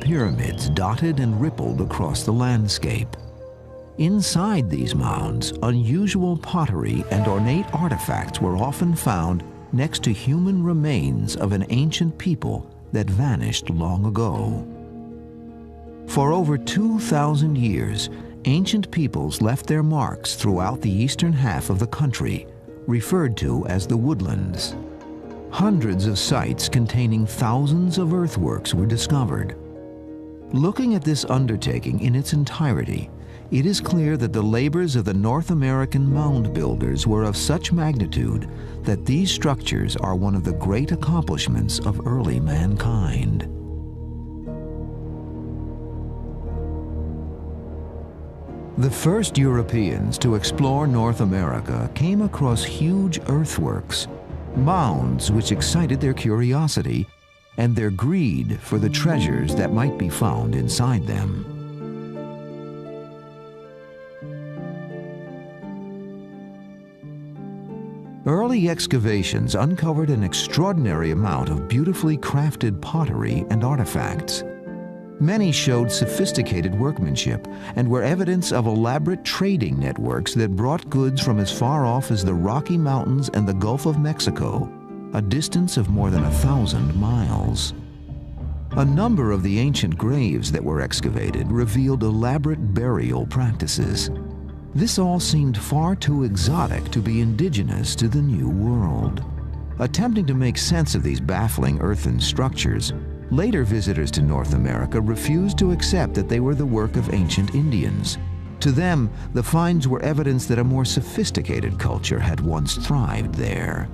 pyramids dotted and rippled across the landscape. Inside these mounds, unusual pottery and ornate artifacts were often found next to human remains of an ancient people that vanished long ago. For over 2,000 years, ancient peoples left their marks throughout the eastern half of the country, referred to as the woodlands. Hundreds of sites containing thousands of earthworks were discovered. Looking at this undertaking in its entirety, it is clear that the labors of the North American mound builders were of such magnitude that these structures are one of the great accomplishments of early mankind. The first Europeans to explore North America came across huge earthworks, mounds which excited their curiosity and their greed for the treasures that might be found inside them. Early excavations uncovered an extraordinary amount of beautifully crafted pottery and artifacts. Many showed sophisticated workmanship and were evidence of elaborate trading networks that brought goods from as far off as the Rocky Mountains and the Gulf of Mexico, a distance of more than 1,000 miles. A number of the ancient graves that were excavated revealed elaborate burial practices. This all seemed far too exotic to be indigenous to the New World. Attempting to make sense of these baffling earthen structures, later visitors to North America refused to accept that they were the work of ancient Indians. To them, the finds were evidence that a more sophisticated culture had once thrived there.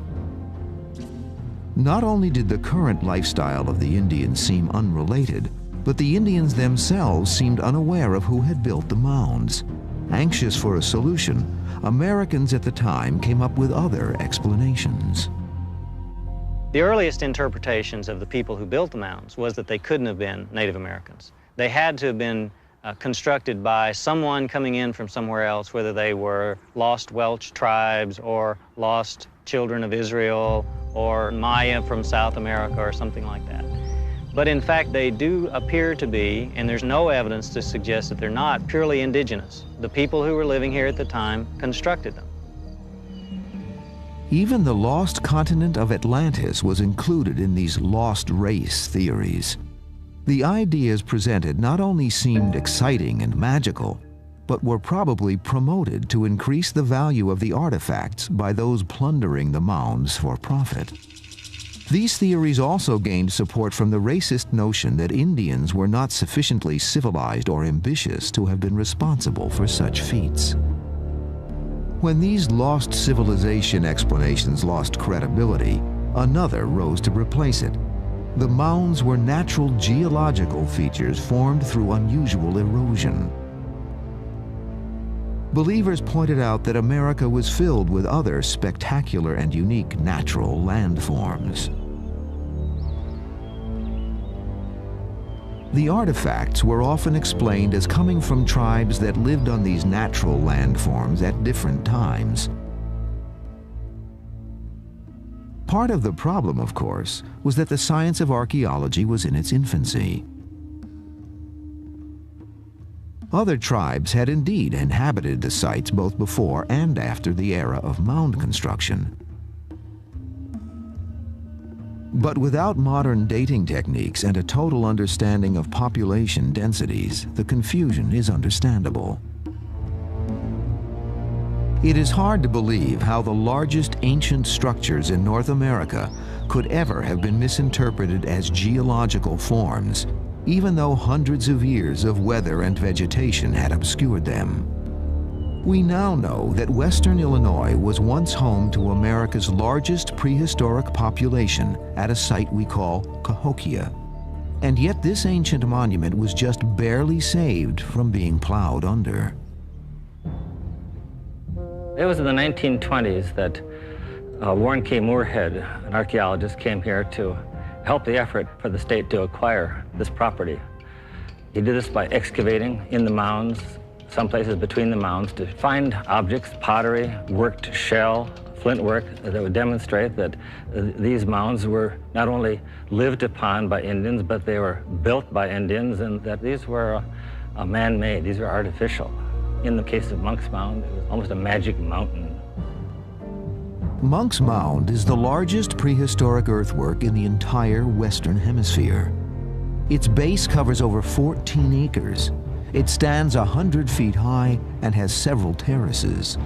Not only did the current lifestyle of the Indians seem unrelated, but the Indians themselves seemed unaware of who had built the mounds. Anxious for a solution, Americans at the time came up with other explanations. The earliest interpretations of the people who built the mounds was that they couldn't have been Native Americans. They had to have been constructed by someone coming in from somewhere else, whether they were lost Welsh tribes or lost children of Israel or Maya from South America or something like that. But in fact, they do appear to be, and there's no evidence to suggest that they're not, purely indigenous. The people who were living here at the time constructed them. Even the lost continent of Atlantis was included in these lost race theories. The ideas presented not only seemed exciting and magical, but were probably promoted to increase the value of the artifacts by those plundering the mounds for profit. These theories also gained support from the racist notion that Indians were not sufficiently civilized or ambitious to have been responsible for such feats. When these lost civilization explanations lost credibility, another rose to replace it. The mounds were natural geological features formed through unusual erosion. Believers pointed out that America was filled with other spectacular and unique natural landforms. The artifacts were often explained as coming from tribes that lived on these natural landforms at different times. Part of the problem, of course, was that the science of archaeology was in its infancy. Other tribes had indeed inhabited the sites both before and after the era of mound construction. But without modern dating techniques and a total understanding of population densities, the confusion is understandable. It is hard to believe how the largest ancient structures in North America could ever have been misinterpreted as geological forms, even though hundreds of years of weather and vegetation had obscured them. We now know that Western Illinois was once home to America's largest prehistoric population at a site we call Cahokia. And yet this ancient monument was just barely saved from being plowed under. It was in the 1920s that Warren K. Moorhead, an archaeologist, came here to help the effort for the state to acquire this property. He did this by excavating in the mounds some places between the mounds to find objects, pottery, worked shell, flint work that would demonstrate that these mounds were not only lived upon by Indians, but they were built by Indians, and that these were man-made, these were artificial. In the case of Monk's Mound, it was almost a magic mountain. Monk's Mound is the largest prehistoric earthwork in the entire Western Hemisphere. Its base covers over 14 acres. It stands 100 feet high and has several terraces.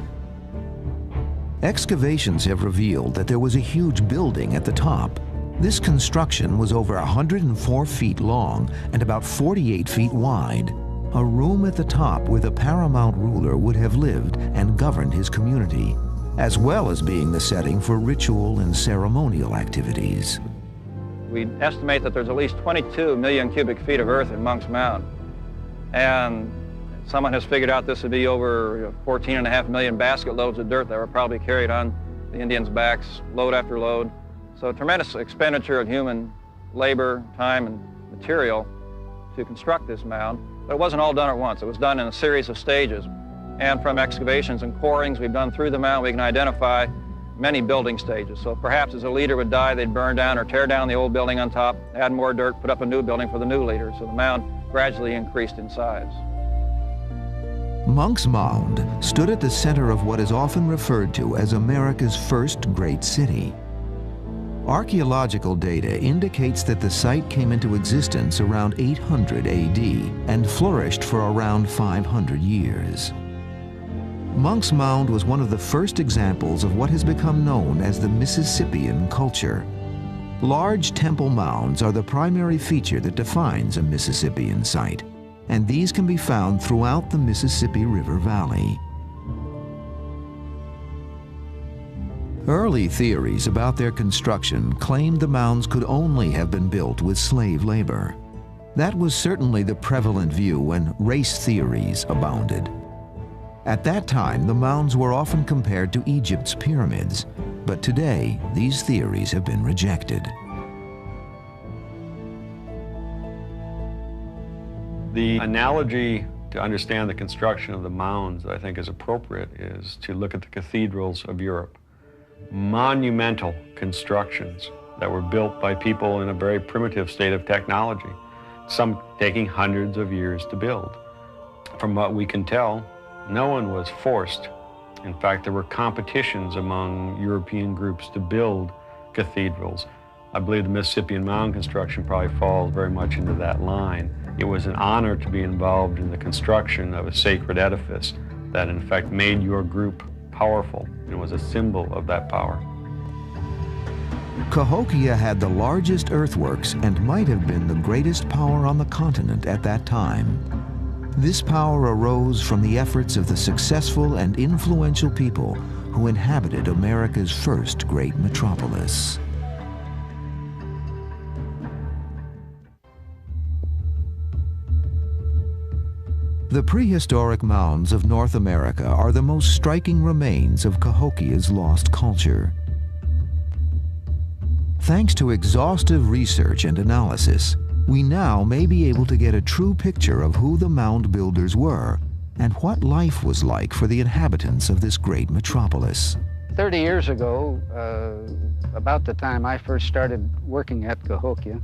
Excavations have revealed that there was a huge building at the top. This construction was over 104 feet long and about 48 feet wide. A room at the top where the paramount ruler would have lived and governed his community, as well as being the setting for ritual and ceremonial activities. We estimate that there's at least 22 million cubic feet of earth in Monk's Mound. And someone has figured out this would be over 14.5 million basket loads of dirt that were probably carried on the Indians' backs, load after load. So a tremendous expenditure of human labor, time, and material to construct this mound. But it wasn't all done at once. It was done in a series of stages. And from excavations and corings we've done through the mound, we can identify many building stages. So perhaps as a leader would die, they'd burn down or tear down the old building on top, add more dirt, put up a new building for the new leader. So the mound gradually increased in size. Monk's Mound stood at the center of what is often referred to as America's first great city. Archaeological data indicates that the site came into existence around 800 AD and flourished for around 500 years. Monk's Mound was one of the first examples of what has become known as the Mississippian culture. Large temple mounds are the primary feature that defines a Mississippian site, and these can be found throughout the Mississippi River Valley. Early theories about their construction claimed the mounds could only have been built with slave labor. That was certainly the prevalent view when race theories abounded. At that time, the mounds were often compared to Egypt's pyramids, but today, these theories have been rejected. The analogy to understand the construction of the mounds that I think is appropriate is to look at the cathedrals of Europe. Monumental constructions that were built by people in a very primitive state of technology, some taking hundreds of years to build. From what we can tell, no one was forced. In fact, there were competitions among European groups to build cathedrals. I believe the Mississippian mound construction probably falls very much into that line. It was an honor to be involved in the construction of a sacred edifice that in fact made your group powerful and was a symbol of that power. Cahokia had the largest earthworks and might have been the greatest power on the continent at that time. This power arose from the efforts of the successful and influential people who inhabited America's first great metropolis. The prehistoric mounds of North America are the most striking remains of Cahokia's lost culture. Thanks to exhaustive research and analysis, we now may be able to get a true picture of who the mound builders were and what life was like for the inhabitants of this great metropolis. 30 years ago, about the time I first started working at Cahokia,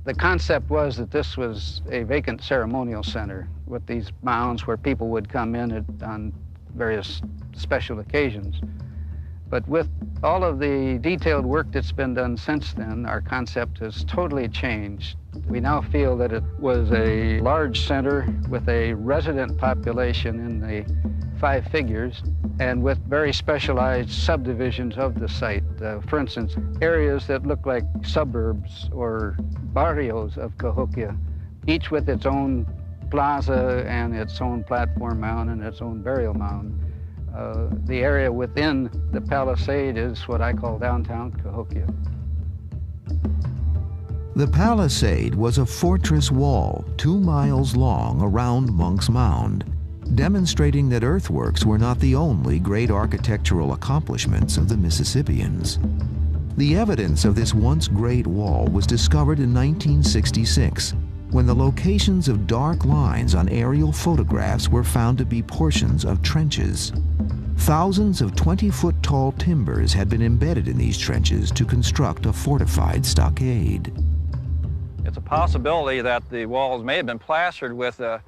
the concept was that this was a vacant ceremonial center with these mounds where people would come in on various special occasions. But with all of the detailed work that's been done since then, our concept has totally changed. We now feel that it was a large center with a resident population in the 5 figures and with very specialized subdivisions of the site. For instance, areas that look like suburbs or barrios of Cahokia, each with its own plaza and its own platform mound and its own burial mound. The area within the palisade is what I call downtown Cahokia. The palisade was a fortress wall 2 miles long around Monk's Mound, demonstrating that earthworks were not the only great architectural accomplishments of the Mississippians. The evidence of this once great wall was discovered in 1966 when the locations of dark lines on aerial photographs were found to be portions of trenches. Thousands of 20-foot-tall timbers had been embedded in these trenches to construct a fortified stockade. It's a possibility that the walls may have been plastered with a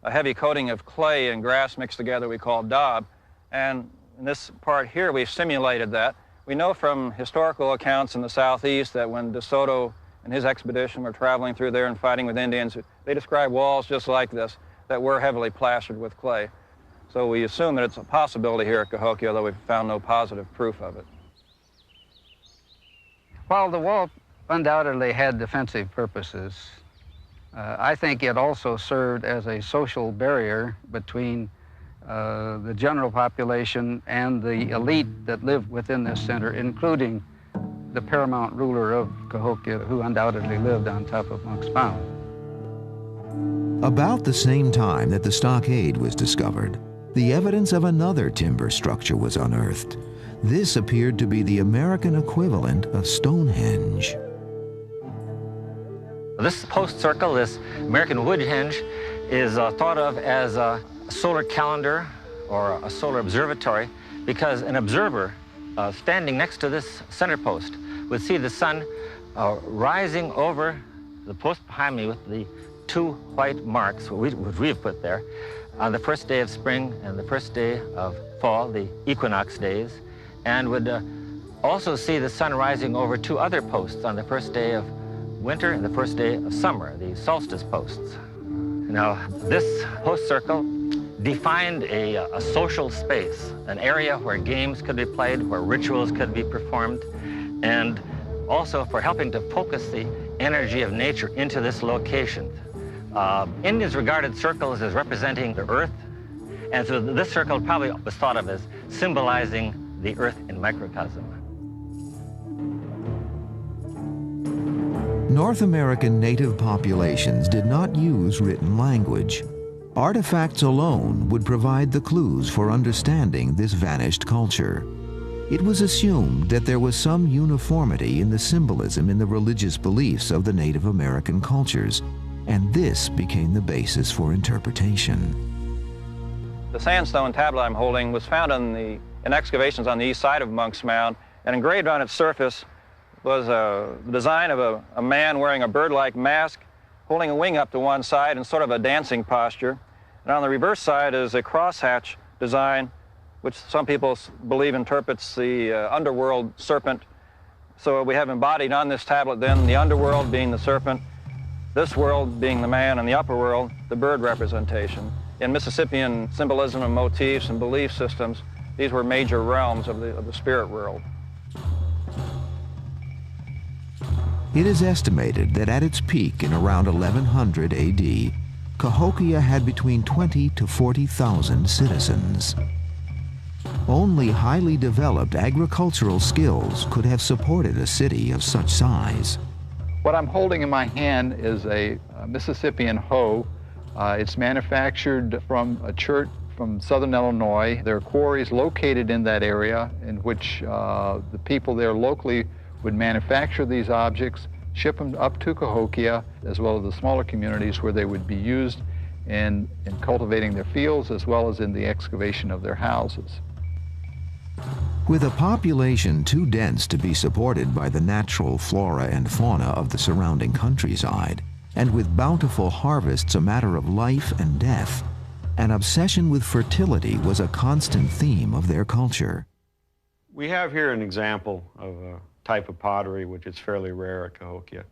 heavy coating of clay and grass mixed together we call daub. And in this part here, we've simulated that. We know from historical accounts in the southeast that when De Soto and his expedition were traveling through there and fighting with Indians, they described walls just like this that were heavily plastered with clay. So we assume that it's a possibility here at Cahokia, although we've found no positive proof of it. While the wall undoubtedly had defensive purposes, I think it also served as a social barrier between the general population and the elite that lived within this center, including the paramount ruler of Cahokia, who undoubtedly lived on top of Monk's Mound. About the same time that the stockade was discovered, the evidence of another timber structure was unearthed. This appeared to be the American equivalent of Stonehenge. This post circle, this American wood henge, is thought of as a solar calendar or a solar observatory because an observer standing next to this center post would see the sun rising over the post behind me with the two white marks, which we've put there, on the first day of spring and the first day of fall, the equinox days, and would also see the sun rising over two other posts on the first day of winter and the first day of summer, the solstice posts. Now, this post circle defined a social space, an area where games could be played, where rituals could be performed, and also for helping to focus the energy of nature into this location. Indians regarded circles as representing the earth, and so this circle probably was thought of as symbolizing the earth in microcosm. North American native populations did not use written language. Artifacts alone would provide the clues for understanding this vanished culture. It was assumed that there was some uniformity in the symbolism in the religious beliefs of the Native American cultures, and this became the basis for interpretation. The sandstone tablet I'm holding was found in excavations on the east side of Monk's Mound, and engraved on its surface was a design of a man wearing a bird-like mask, holding a wing up to one side in sort of a dancing posture. And on the reverse side is a crosshatch design, which some people believe interprets the underworld serpent. So we have embodied on this tablet then the underworld being the serpent, this world being the man, and the upper world, the bird representation. In Mississippian symbolism and motifs and belief systems, these were major realms of the spirit world. It is estimated that at its peak in around 1100 AD, Cahokia had between 20 to 40,000 citizens. Only highly developed agricultural skills could have supported a city of such size. What I'm holding in my hand is a Mississippian hoe. It's manufactured from a chert from southern Illinois. There are quarries located in that area in which the people there locally would manufacture these objects, ship them up to Cahokia, as well as the smaller communities where they would be used in cultivating their fields as well as in the excavation of their houses. With a population too dense to be supported by the natural flora and fauna of the surrounding countryside, and with bountiful harvests a matter of life and death, an obsession with fertility was a constant theme of their culture. We have here an example of a type of pottery which is fairly rare at Cahokia.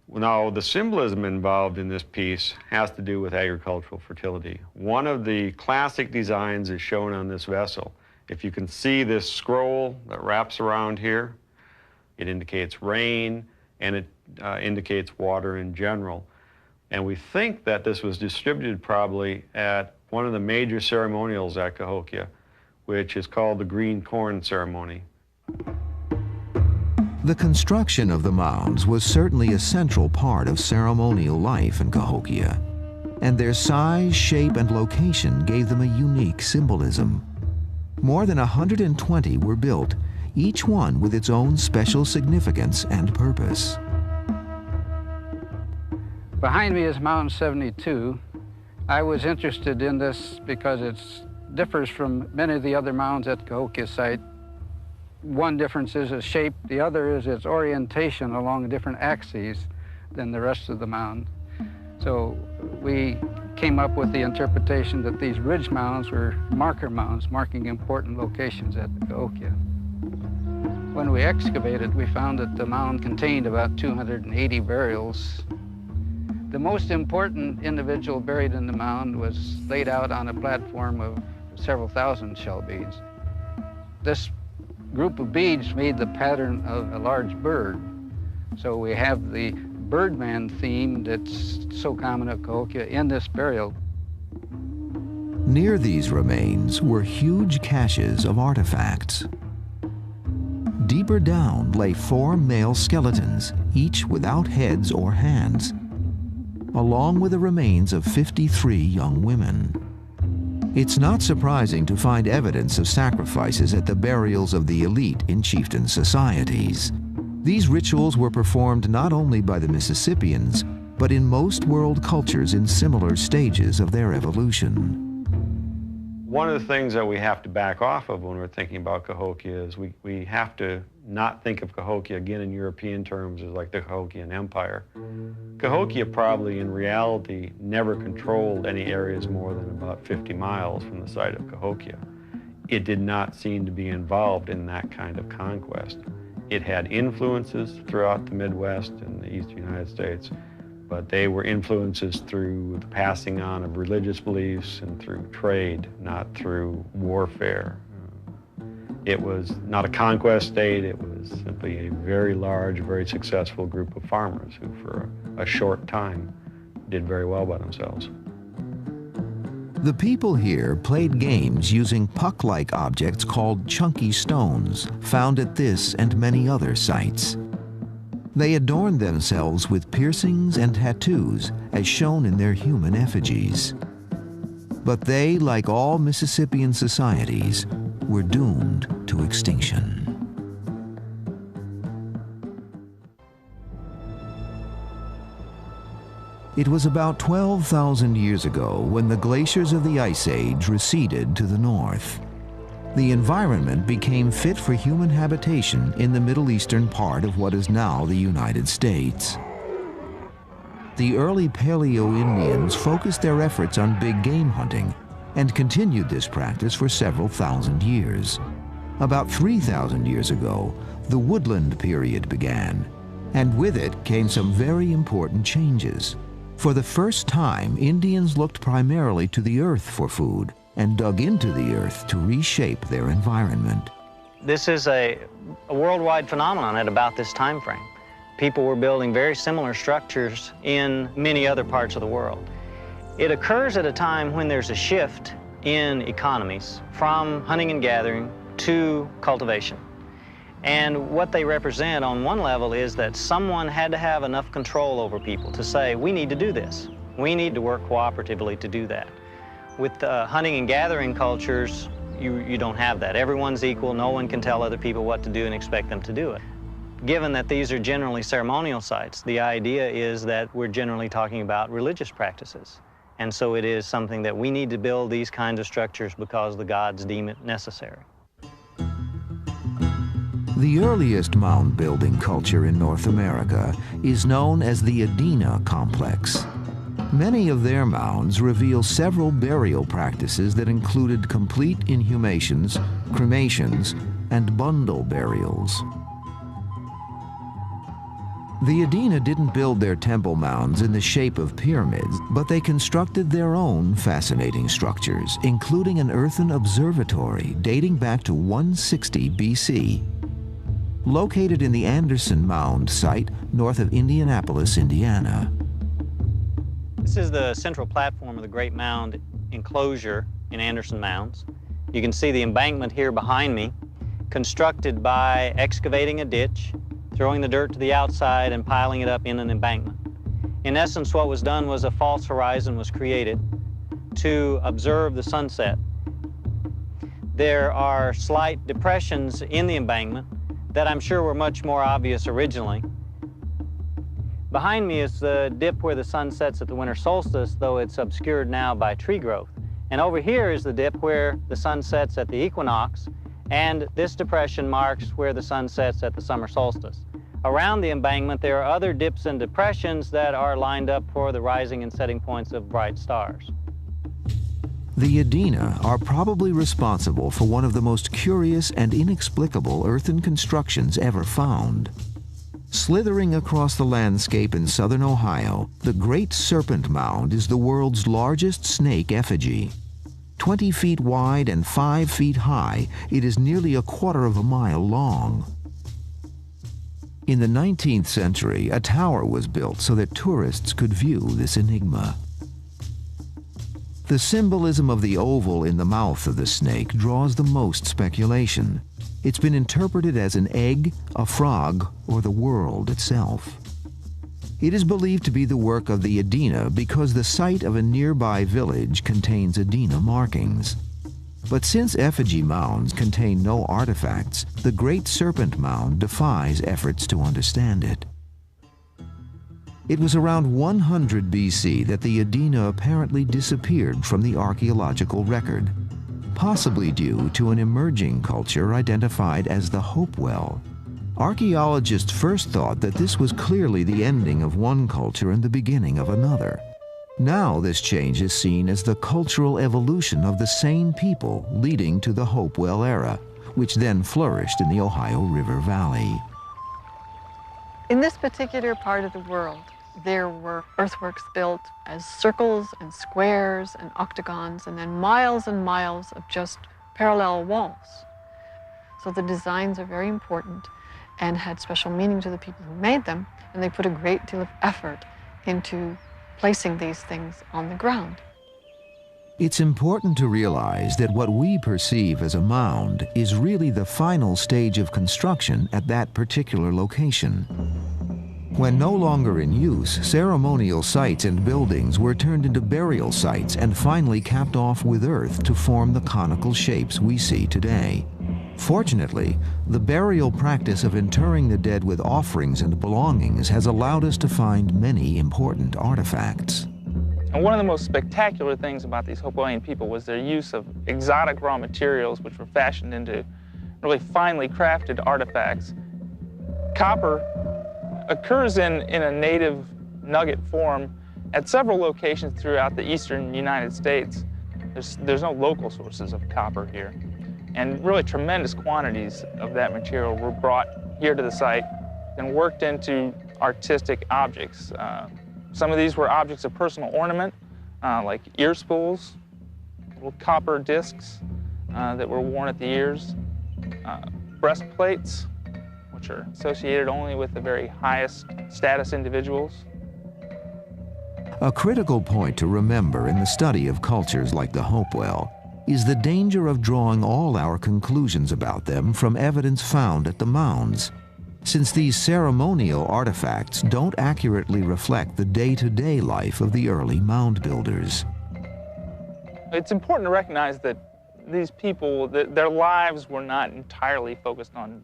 Now, the symbolism involved in this piece has to do with agricultural fertility. One of the classic designs is shown on this vessel. If you can see this scroll that wraps around here, it indicates rain and it indicates water in general. And we think that this was distributed probably at one of the major ceremonials at Cahokia, which is called the green corn ceremony. The construction of the mounds was certainly a central part of ceremonial life in Cahokia, and their size, shape, and location gave them a unique symbolism. More than 120 were built, each one with its own special significance and purpose. Behind me is Mound 72. I was interested in this because it differs from many of the other mounds at Cahokia site. One difference is its shape, the other is its orientation along different axes than the rest of the mound. So we came up with the interpretation that these ridge mounds were marker mounds, marking important locations at Cahokia. When we excavated, we found that the mound contained about 280 burials. The most important individual buried in the mound was laid out on a platform of several thousand shell beads. This group of beads made the pattern of a large bird. So we have the Birdman theme that's so common at Cahokia in this burial. Near these remains were huge caches of artifacts. Deeper down lay 4 male skeletons, each without heads or hands, along with the remains of 53 young women. It's not surprising to find evidence of sacrifices at the burials of the elite in chieftain societies. These rituals were performed not only by the Mississippians, but in most world cultures in similar stages of their evolution. One of the things that we have to back off of when we're thinking about Cahokia is we have to not think of Cahokia, again, in European terms, as like the Cahokian Empire. Cahokia probably, in reality, never controlled any areas more than about 50 miles from the site of Cahokia. It did not seem to be involved in that kind of conquest. It had influences throughout the Midwest and the Eastern United States, but they were influences through the passing on of religious beliefs and through trade, not through warfare. It was not a conquest state, it was simply a very large, very successful group of farmers who for a short time did very well by themselves. The people here played games using puck-like objects called chunky stones, found at this and many other sites. They adorned themselves with piercings and tattoos, as shown in their human effigies. But they, like all Mississippian societies, were doomed to extinction. It was about 12,000 years ago when the glaciers of the Ice Age receded to the north. The environment became fit for human habitation in the Middle Eastern part of what is now the United States. The early Paleo-Indians focused their efforts on big game hunting and continued this practice for several thousand years. About 3,000 years ago, the woodland period began, and with it came some very important changes. For the first time, Indians looked primarily to the earth for food and dug into the earth to reshape their environment. This is a worldwide phenomenon at about this time frame. People were building very similar structures in many other parts of the world. It occurs at a time when there's a shift in economies from hunting and gathering to cultivation. And what they represent on one level is that someone had to have enough control over people to say, we need to do this. We need to work cooperatively to do that. With hunting and gathering cultures, you don't have that. Everyone's equal. No one can tell other people what to do and expect them to do it. Given that these are generally ceremonial sites, the idea is that we're generally talking about religious practices. And so it is something that we need to build these kinds of structures because the gods deem it necessary. The earliest mound building culture in North America is known as the Adena complex. Many of their mounds reveal several burial practices that included complete inhumations, cremations, and bundle burials. The Adena didn't build their temple mounds in the shape of pyramids, but they constructed their own fascinating structures, including an earthen observatory dating back to 160 BC. Located in the Anderson Mound site north of Indianapolis, Indiana. This is the central platform of the Great Mound enclosure in Anderson Mounds. You can see the embankment here behind me, constructed by excavating a ditch, throwing the dirt to the outside and piling it up in an embankment. In essence, what was done was a false horizon was created to observe the sunset. There are slight depressions in the embankment that I'm sure were much more obvious originally. Behind me is the dip where the sun sets at the winter solstice, though it's obscured now by tree growth. And over here is the dip where the sun sets at the equinox, and this depression marks where the sun sets at the summer solstice. Around the embankment, there are other dips and depressions that are lined up for the rising and setting points of bright stars. The Adena are probably responsible for one of the most curious and inexplicable earthen constructions ever found. Slithering across the landscape in southern Ohio, the Great Serpent Mound is the world's largest snake effigy. 20 feet wide and 5 feet high, it is nearly a quarter of a mile long. In the 19th century, a tower was built so that tourists could view this enigma. The symbolism of the oval in the mouth of the snake draws the most speculation. It's been interpreted as an egg, a frog, or the world itself. It is believed to be the work of the Adena because the site of a nearby village contains Adena markings. But since effigy mounds contain no artifacts, the Great Serpent Mound defies efforts to understand it. It was around 100 BC that the Adena apparently disappeared from the archaeological record, possibly due to an emerging culture identified as the Hopewell. Archaeologists first thought that this was clearly the ending of one culture and the beginning of another. Now this change is seen as the cultural evolution of the same people leading to the Hopewell era, which then flourished in the Ohio River Valley. In this particular part of the world, there were earthworks built as circles and squares and octagons, and then miles and miles of just parallel walls. So the designs are very important and had special meaning to the people who made them, and they put a great deal of effort into placing these things on the ground. It's important to realize that what we perceive as a mound is really the final stage of construction at that particular location. When no longer in use, ceremonial sites and buildings were turned into burial sites and finally capped off with earth to form the conical shapes we see today. Fortunately, the burial practice of interring the dead with offerings and belongings has allowed us to find many important artifacts. And one of the most spectacular things about these Hopewellian people was their use of exotic raw materials which were fashioned into really finely crafted artifacts. Copper occurs in a native nugget form at several locations throughout the eastern United States. There's no local sources of copper here. And really tremendous quantities of that material were brought here to the site and worked into artistic objects. Some of these were objects of personal ornament, like ear spools, little copper discs that were worn at the ears, breastplates, which are associated only with the very highest status individuals. A critical point to remember in the study of cultures like the Hopewell is the danger of drawing all our conclusions about them from evidence found at the mounds, since these ceremonial artifacts don't accurately reflect the day-to-day life of the early mound builders. It's important to recognize that these people, their lives were not entirely focused on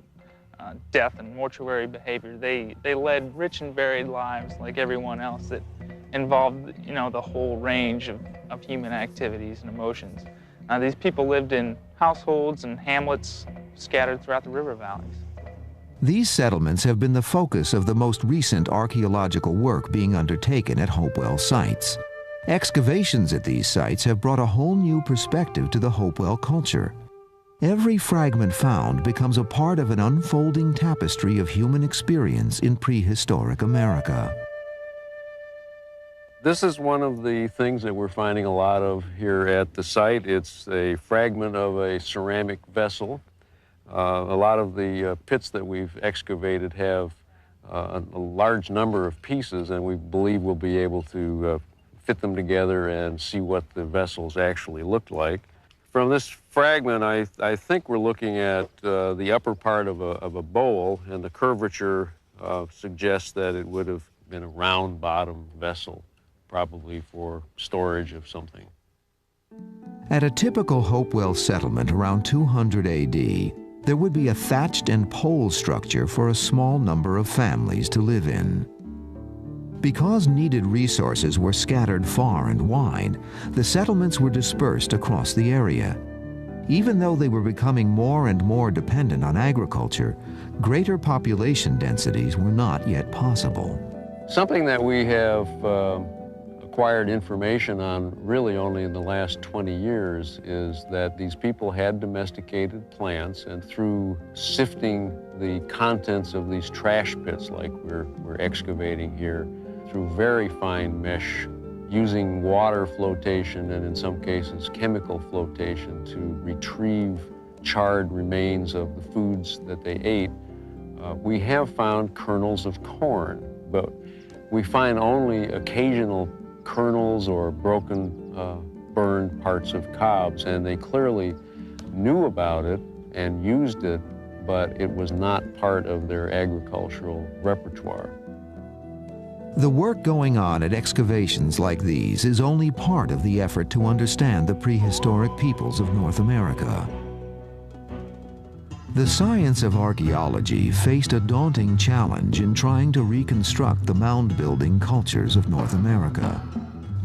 death and mortuary behavior. They led rich and varied lives like everyone else that involved, the whole range of human activities and emotions. These people lived in households and hamlets scattered throughout the river valleys. These settlements have been the focus of the most recent archaeological work being undertaken at Hopewell sites. Excavations at these sites have brought a whole new perspective to the Hopewell culture. Every fragment found becomes a part of an unfolding tapestry of human experience in prehistoric America. This is one of the things that we're finding a lot of here at the site. It's a fragment of a ceramic vessel. A lot of the pits that we've excavated have a large number of pieces, and we believe we'll be able to fit them together and see what the vessels actually looked like. From this fragment, I think we're looking at the upper part of a bowl, and the curvature suggests that it would have been a round-bottom vessel, probably for storage of something. At a typical Hopewell settlement around 200 AD, there would be a thatched and pole structure for a small number of families to live in. Because needed resources were scattered far and wide, the settlements were dispersed across the area. Even though they were becoming more and more dependent on agriculture, greater population densities were not yet possible. Something that we have acquired information on really only in the last 20 years is that these people had domesticated plants, and through sifting the contents of these trash pits like we're excavating here, through very fine mesh, using water flotation and in some cases chemical flotation to retrieve charred remains of the foods that they ate, we have found kernels of corn, but we find only occasional kernels or broken, burned parts of cobs, and they clearly knew about it and used it, but it was not part of their agricultural repertoire. The work going on at excavations like these is only part of the effort to understand the prehistoric peoples of North America. The science of archaeology faced a daunting challenge in trying to reconstruct the mound-building cultures of North America.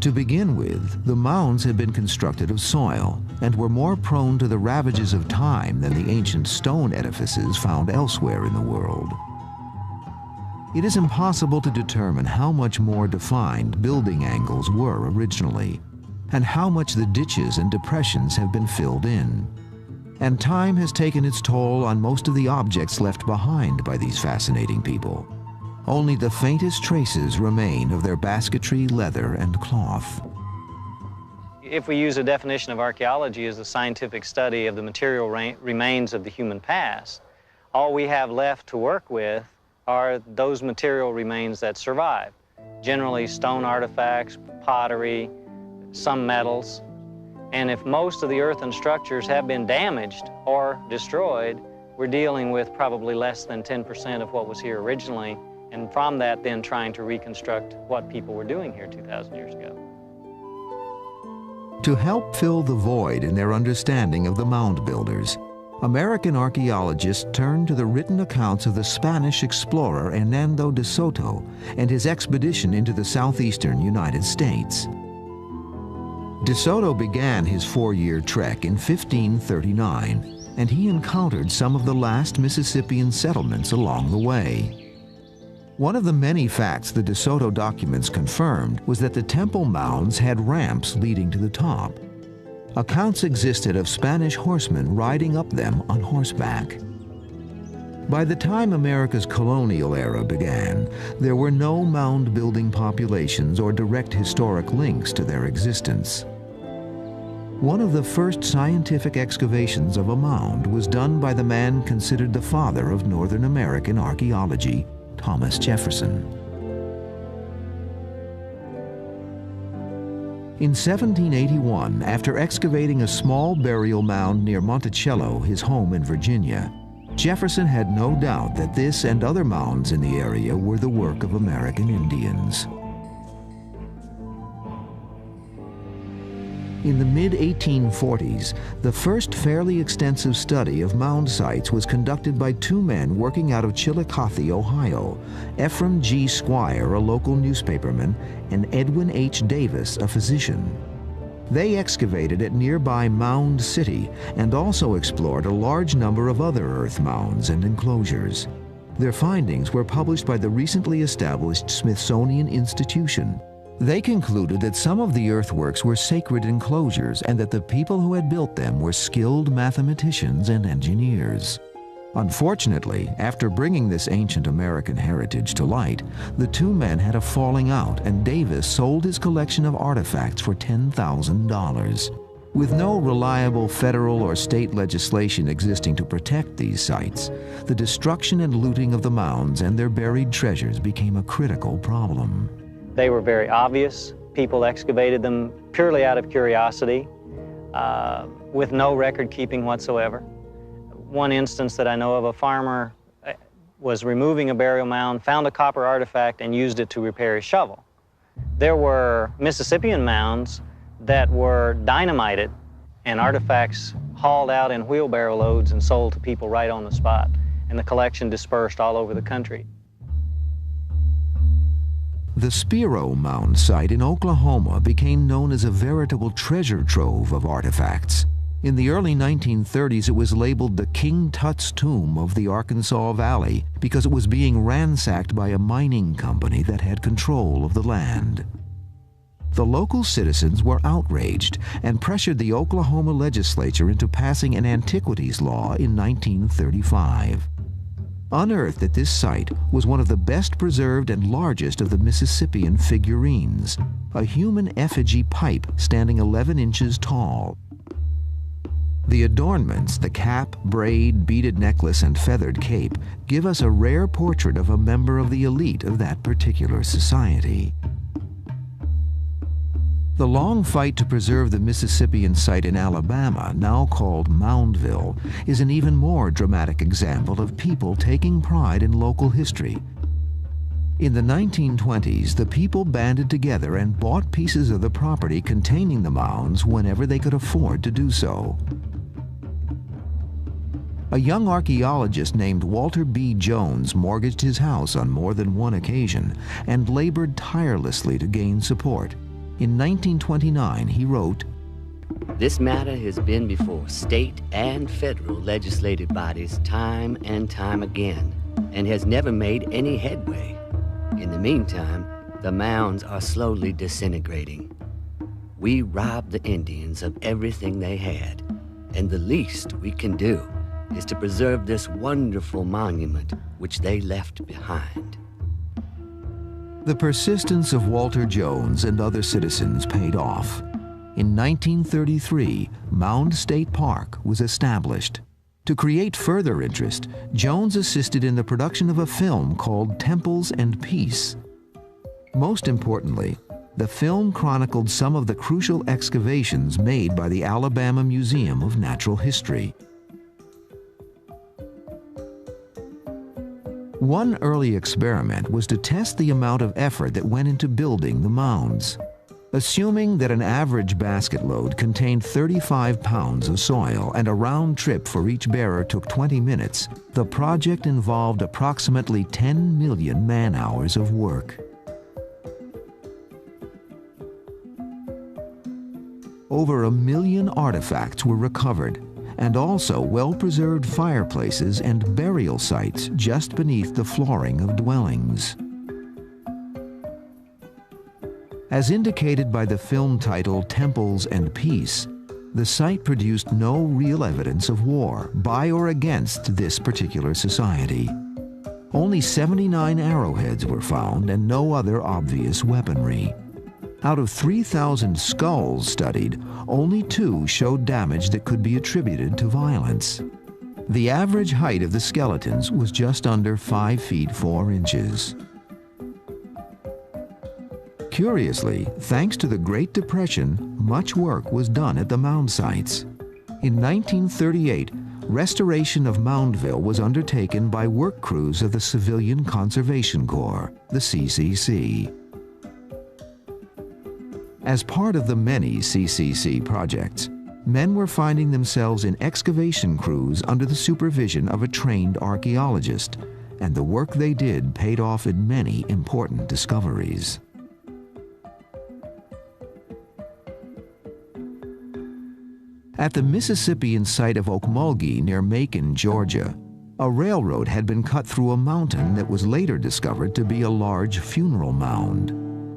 To begin with, the mounds had been constructed of soil and were more prone to the ravages of time than the ancient stone edifices found elsewhere in the world. It is impossible to determine how much more defined building angles were originally, and how much the ditches and depressions have been filled in. And time has taken its toll on most of the objects left behind by these fascinating people. Only the faintest traces remain of their basketry, leather, and cloth. If we use a definition of archaeology as the scientific study of the material remains of the human past, all we have left to work with are those material remains that survive. Generally stone artifacts, pottery, some metals. And if most of the earthen structures have been damaged or destroyed, we're dealing with probably less than 10% of what was here originally, and from that then trying to reconstruct what people were doing here 2,000 years ago. To help fill the void in their understanding of the mound builders, American archaeologists turned to the written accounts of the Spanish explorer Hernando de Soto and his expedition into the southeastern United States. De Soto began his 4-year trek in 1539, and he encountered some of the last Mississippian settlements along the way. One of the many facts the De Soto documents confirmed was that the temple mounds had ramps leading to the top. Accounts existed of Spanish horsemen riding up them on horseback. By the time America's colonial era began, there were no mound-building populations or direct historic links to their existence. One of the first scientific excavations of a mound was done by the man considered the father of Northern American archaeology, Thomas Jefferson. In 1781, after excavating a small burial mound near Monticello, his home in Virginia, Jefferson had no doubt that this and other mounds in the area were the work of American Indians. In the mid-1840s, the first fairly extensive study of mound sites was conducted by 2 men working out of Chillicothe, Ohio, Ephraim G. Squire, a local newspaperman, and Edwin H. Davis, a physician. They excavated at nearby Mound City and also explored a large number of other earth mounds and enclosures. Their findings were published by the recently established Smithsonian Institution. They concluded that some of the earthworks were sacred enclosures and that the people who had built them were skilled mathematicians and engineers. Unfortunately, after bringing this ancient American heritage to light, the 2 men had a falling out, and Davis sold his collection of artifacts for $10,000. With no reliable federal or state legislation existing to protect these sites, the destruction and looting of the mounds and their buried treasures became a critical problem. They were very obvious. People excavated them purely out of curiosity, with no record keeping whatsoever. One instance that I know of, a farmer was removing a burial mound, found a copper artifact, and used it to repair his shovel. There were Mississippian mounds that were dynamited and artifacts hauled out in wheelbarrow loads and sold to people right on the spot, and the collection dispersed all over the country. The Spiro Mound site in Oklahoma became known as a veritable treasure trove of artifacts. In the early 1930s, it was labeled the King Tut's Tomb of the Arkansas Valley because it was being ransacked by a mining company that had control of the land. The local citizens were outraged and pressured the Oklahoma legislature into passing an antiquities law in 1935. Unearthed at this site was one of the best preserved and largest of the Mississippian figurines, a human effigy pipe standing 11 inches tall. The adornments, the cap, braid, beaded necklace, and feathered cape, give us a rare portrait of a member of the elite of that particular society. The long fight to preserve the Mississippian site in Alabama, now called Moundville, is an even more dramatic example of people taking pride in local history. In the 1920s, the people banded together and bought pieces of the property containing the mounds whenever they could afford to do so. A young archaeologist named Walter B. Jones mortgaged his house on more than one occasion and labored tirelessly to gain support. In 1929, he wrote, "This matter has been before state and federal legislative bodies time and time again, and has never made any headway. In the meantime, the mounds are slowly disintegrating. We robbed the Indians of everything they had, and the least we can do is to preserve this wonderful monument which they left behind." The persistence of Walter Jones and other citizens paid off. In 1933, Mound State Park was established. To create further interest, Jones assisted in the production of a film called Temples and Peace. Most importantly, the film chronicled some of the crucial excavations made by the Alabama Museum of Natural History. One early experiment was to test the amount of effort that went into building the mounds. Assuming that an average basket load contained 35 pounds of soil and a round trip for each bearer took 20 minutes, the project involved approximately 10 million man-hours of work. Over 1 million artifacts were recovered, and also well-preserved fireplaces and burial sites just beneath the flooring of dwellings. As indicated by the film title Temples and Peace, the site produced no real evidence of war by or against this particular society. Only 79 arrowheads were found and no other obvious weaponry. Out of 3,000 skulls studied, only 2 showed damage that could be attributed to violence. The average height of the skeletons was just under 5 feet 4 inches. Curiously, thanks to the Great Depression, much work was done at the mound sites. In 1938, restoration of Moundville was undertaken by work crews of the Civilian Conservation Corps, the CCC. As part of the many CCC projects, men were finding themselves in excavation crews under the supervision of a trained archaeologist, and the work they did paid off in many important discoveries. At the Mississippian site of Okmulgee near Macon, Georgia, a railroad had been cut through a mountain that was later discovered to be a large funeral mound.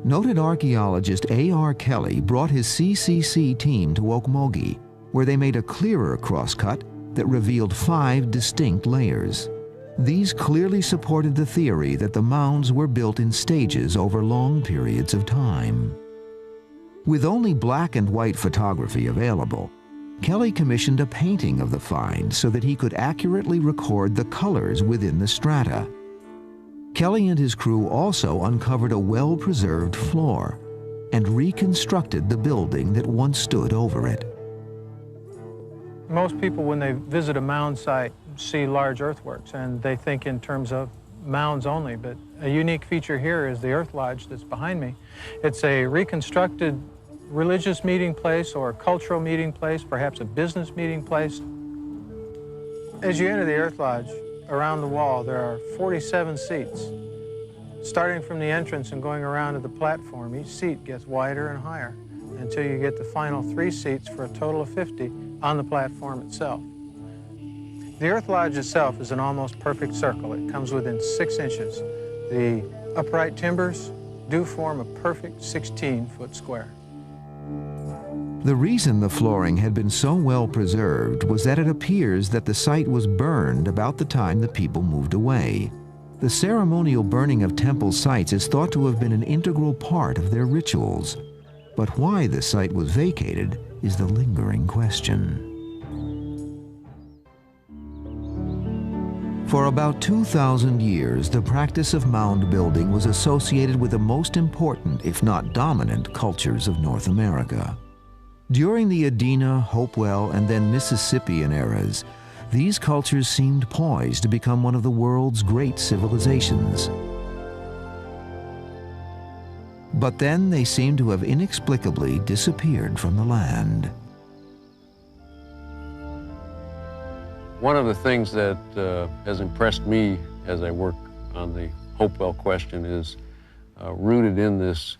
Noted archaeologist A.R. Kelly brought his CCC team to Okmulgee, where they made a clearer crosscut that revealed 5 distinct layers. These clearly supported the theory that the mounds were built in stages over long periods of time. With only black and white photography available, Kelly commissioned a painting of the find so that he could accurately record the colors within the strata. Kelly and his crew also uncovered a well-preserved floor and reconstructed the building that once stood over it. Most people, when they visit a mound site, see large earthworks, and they think in terms of mounds only, but a unique feature here is the earth lodge that's behind me. It's a reconstructed religious meeting place or a cultural meeting place, perhaps a business meeting place. As you enter the earth lodge, around the wall, there are 47 seats. Starting from the entrance and going around to the platform, each seat gets wider and higher until you get the final 3 seats for a total of 50 on the platform itself. The Earth Lodge itself is an almost perfect circle. It comes within 6 inches. The upright timbers do form a perfect 16-foot square. The reason the flooring had been so well preserved was that it appears that the site was burned about the time the people moved away. The ceremonial burning of temple sites is thought to have been an integral part of their rituals. But why the site was vacated is the lingering question. For about 2,000 years, the practice of mound building was associated with the most important, if not dominant, cultures of North America. During the Adena, Hopewell, and then Mississippian eras, these cultures seemed poised to become one of the world's great civilizations. But then they seem to have inexplicably disappeared from the land. One of the things that has impressed me as I work on the Hopewell question is rooted in this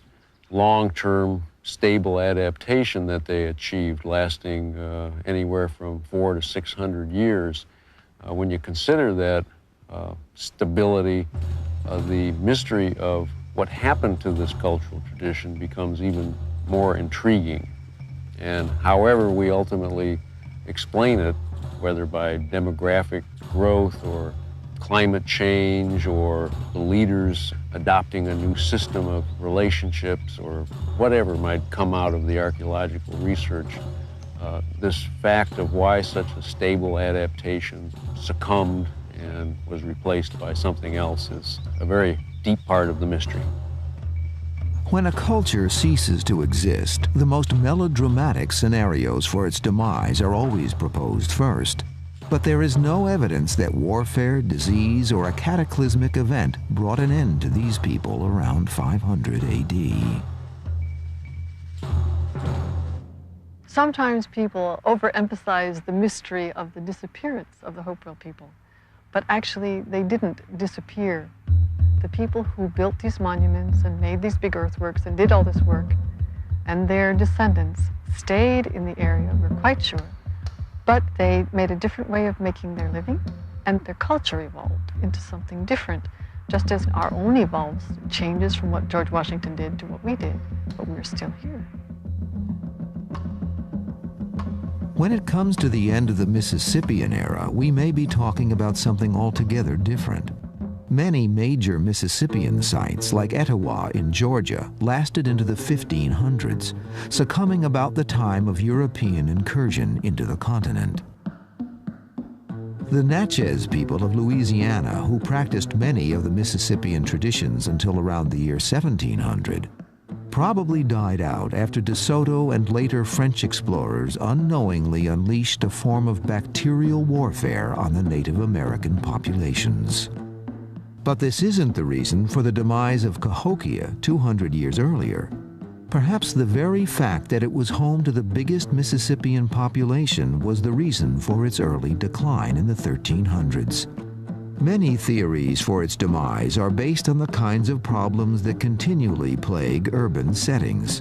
long-term stable adaptation that they achieved, lasting anywhere from 400 to 600 years. When you consider that stability, the mystery of what happened to this cultural tradition becomes even more intriguing. And however we ultimately explain it, whether by demographic growth or climate change or the leaders adopting a new system of relationships or whatever might come out of the archaeological research, this fact of why such a stable adaptation succumbed and was replaced by something else is a very deep part of the mystery. When a culture ceases to exist, the most melodramatic scenarios for its demise are always proposed first. But there is no evidence that warfare, disease, or a cataclysmic event brought an end to these people around 500 AD. Sometimes people overemphasize the mystery of the disappearance of the Hopewell people, but actually they didn't disappear. The people who built these monuments and made these big earthworks and did all this work, and their descendants stayed in the area, we're quite sure, but they made a different way of making their living, and their culture evolved into something different, just as our own evolves, changes from what George Washington did to what we did, but we're still here. When it comes to the end of the Mississippian era, we may be talking about something altogether different. Many major Mississippian sites, like Etowah in Georgia, lasted into the 1500s, succumbing about the time of European incursion into the continent. The Natchez people of Louisiana, who practiced many of the Mississippian traditions until around the year 1700, probably died out after De Soto and later French explorers unknowingly unleashed a form of bacterial warfare on the Native American populations. But this isn't the reason for the demise of Cahokia 200 years earlier. Perhaps the very fact that it was home to the biggest Mississippian population was the reason for its early decline in the 1300s. Many theories for its demise are based on the kinds of problems that continually plague urban settings.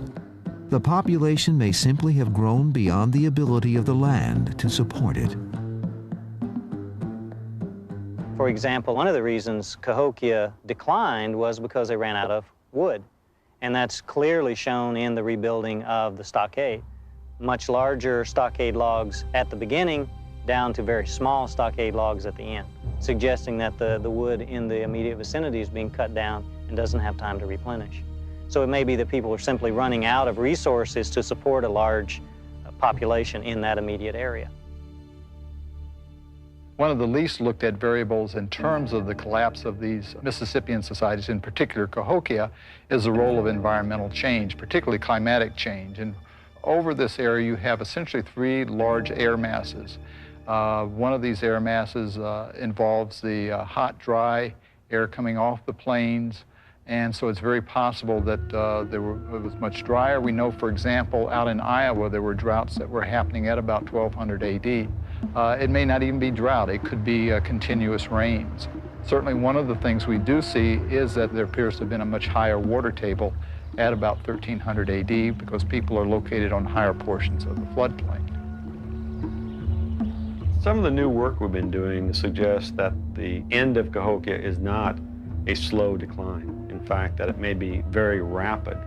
The population may simply have grown beyond the ability of the land to support it. For example, one of the reasons Cahokia declined was because they ran out of wood. And that's clearly shown in the rebuilding of the stockade. Much larger stockade logs at the beginning, down to very small stockade logs at the end, suggesting that the wood in the immediate vicinity is being cut down and doesn't have time to replenish. So it may be that people are simply running out of resources to support a large population in that immediate area. One of the least looked at variables in terms of the collapse of these Mississippian societies, in particular Cahokia, is the role of environmental change, particularly climatic change. And over this area, you have essentially 3 large air masses. One of these air masses involves the hot, dry air coming off the plains, and so it's very possible that it was much drier. We know, for example, out in Iowa, there were droughts that were happening at about 1200 AD. It may not even be drought. It could be continuous rains. Certainly one of the things we do see is that there appears to have been a much higher water table at about 1300 AD because people are located on higher portions of the floodplain. Some of the new work we've been doing suggests that the end of Cahokia is not a slow decline. In fact, that it may be very rapid.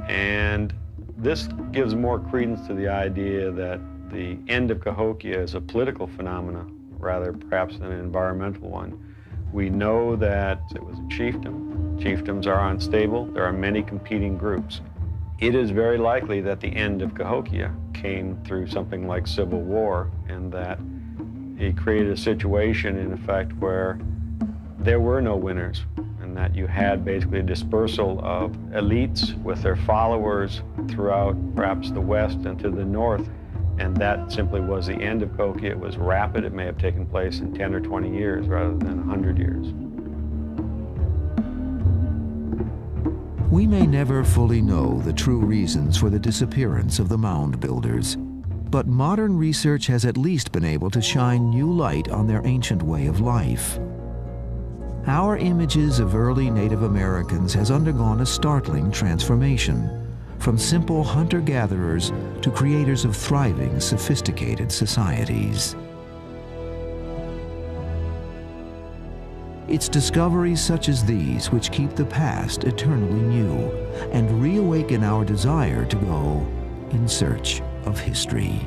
And this gives more credence to the idea that the end of Cahokia is a political phenomenon rather perhaps than an environmental one. We know that it was a chiefdom. Chiefdoms are unstable. There are many competing groups. It is very likely that the end of Cahokia came through something like civil war, and that it created a situation, in effect, where there were no winners, and that you had basically a dispersal of elites with their followers throughout perhaps the west and to the north, and that simply was the end of Cahokia. It was rapid. It may have taken place in 10 or 20 years rather than 100 years. We may never fully know the true reasons for the disappearance of the mound builders, but modern research has at least been able to shine new light on their ancient way of life. Our images of early Native Americans has undergone a startling transformation, from simple hunter-gatherers to creators of thriving, sophisticated societies. It's discoveries such as these which keep the past eternally new and reawaken our desire to go in search of history.